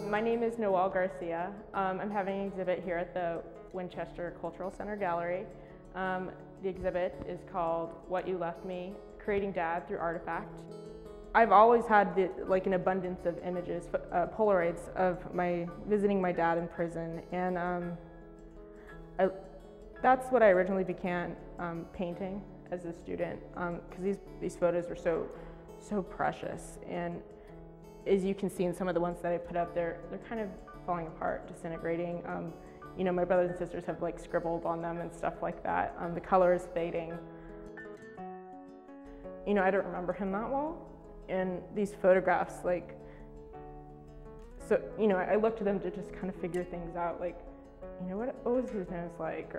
My name is Noelle Garcia. I'm having an exhibit here at the Winchester Cultural Center Gallery. The exhibit is called What You Left Me, Creating Dad Through Artifact. I've always had an abundance of images, Polaroids of visiting my dad in prison, and that's what I originally began painting as a student, because these photos are so precious, and as you can see in some of the ones that I put up, they're kind of falling apart, disintegrating. You know, my brothers and sisters have scribbled on them and stuff like that. The color is fading. You know, I don't remember him that well, and these photographs, so you know, I looked at them to just kind of figure things out, you know, what was his nose like,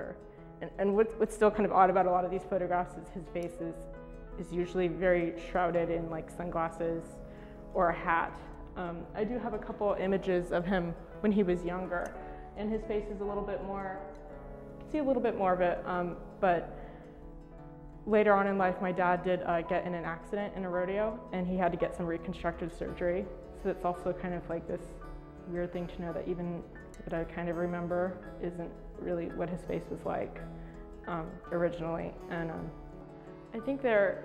and what's still kind of odd about a lot of these photographs is his face is usually very shrouded in sunglasses or a hat. I do have a couple images of him when he was younger, and his face is a little bit more, you can see a little bit more of it, but later on in life, my dad did get in an accident in a rodeo, and he had to get some reconstructive surgery. So it's also kind of this weird thing to know that even what I kind of remember isn't really what his face was like originally. And I think they're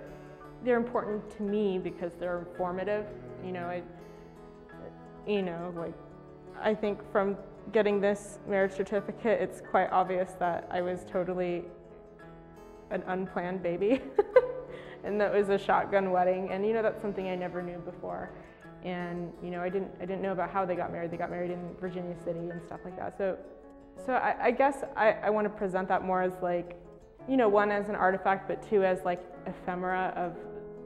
important to me because they're informative. You know, I think from getting this marriage certificate, it's quite obvious that I was totally an unplanned baby and that was a shotgun wedding, and you know, that's something I never knew before. And you know, I didn't know about how they got married. They got married in Virginia City and stuff like that. So I guess I want to present that more as you know, one as an artifact, but two as ephemera of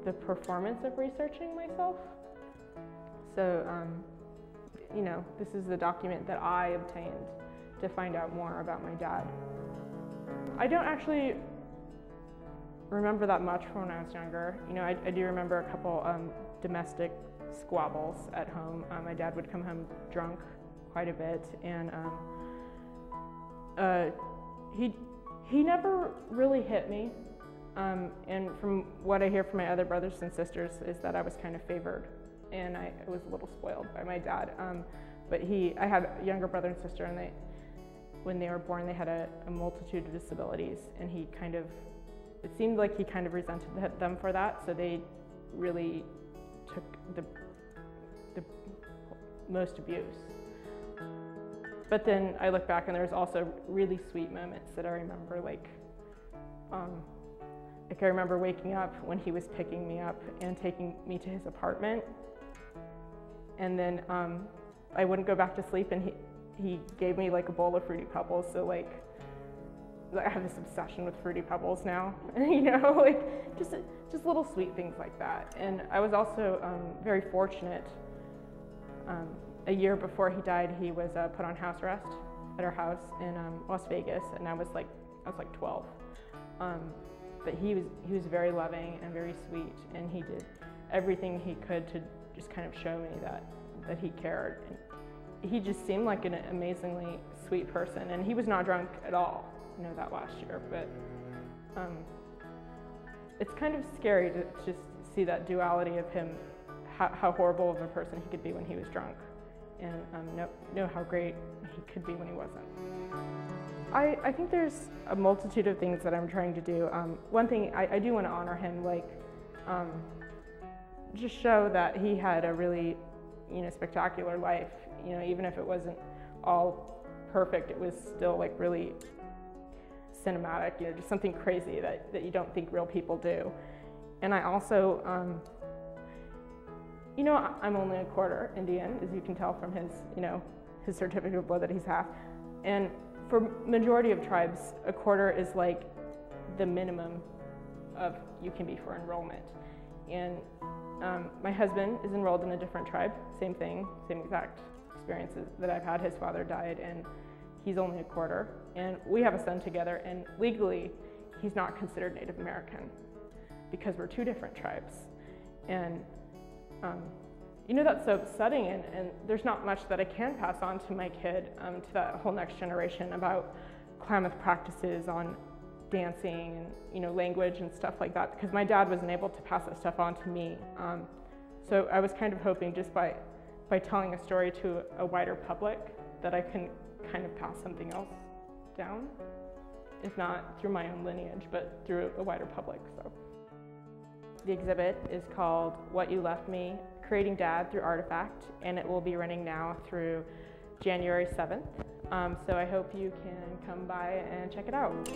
the performance of researching myself. So you know, this is the document that I obtained to find out more about my dad. I don't actually remember that much from when I was younger. You know, I do remember a couple domestic squabbles at home. My dad would come home drunk quite a bit, and he never really hit me. And from what I hear from my other brothers and sisters is that I was kind of favored, and I was a little spoiled by my dad. But I had a younger brother and sister, and when they were born, they had a multitude of disabilities, and it seemed like he kind of resented them for that, so they really took the most abuse. But then I look back and there's also really sweet moments that I remember, I remember waking up when he was picking me up and taking me to his apartment, and then I wouldn't go back to sleep, and he gave me a bowl of Fruity Pebbles, so I have this obsession with Fruity Pebbles now, you know, just little sweet things like that. And I was also very fortunate. A year before he died, he was put on house arrest at our house in Las Vegas, and I was 12. But he was very loving and very sweet, and he did everything he could to just kind of show me that he cared. And he just seemed like an amazingly sweet person, and he was not drunk at all. I know that last year, but it's kind of scary to just see that duality of him, how horrible of a person he could be when he was drunk, and know how great he could be when he wasn't. I think there's a multitude of things that I'm trying to do. One thing, I do want to honor him, just show that he had a really, you know, spectacular life. You know, even if it wasn't all perfect, it was still really cinematic, you know, just something crazy that you don't think real people do. And I also, you know, I'm only a quarter Indian, as you can tell from his, you know, his certificate of blood that he's half. And for majority of tribes, a quarter is the minimum of you can be for enrollment. And my husband is enrolled in a different tribe, same thing, same exact experiences that I've had. His father died, and he's only a quarter, and we have a son together, and legally he's not considered Native American because we're two different tribes. And you know, that's so upsetting, and there's not much that I can pass on to my kid, to that whole next generation about Klamath practices on dancing and, you know, language and stuff like that, because my dad wasn't able to pass that stuff on to me. So I was kind of hoping just by by telling a story to a wider public that I can kind of pass something else down, if not through my own lineage, but through a wider public. So the exhibit is called What You Left Me, Creating Dad Through Artifact, and it will be running now through January 7th. So I hope you can come by and check it out.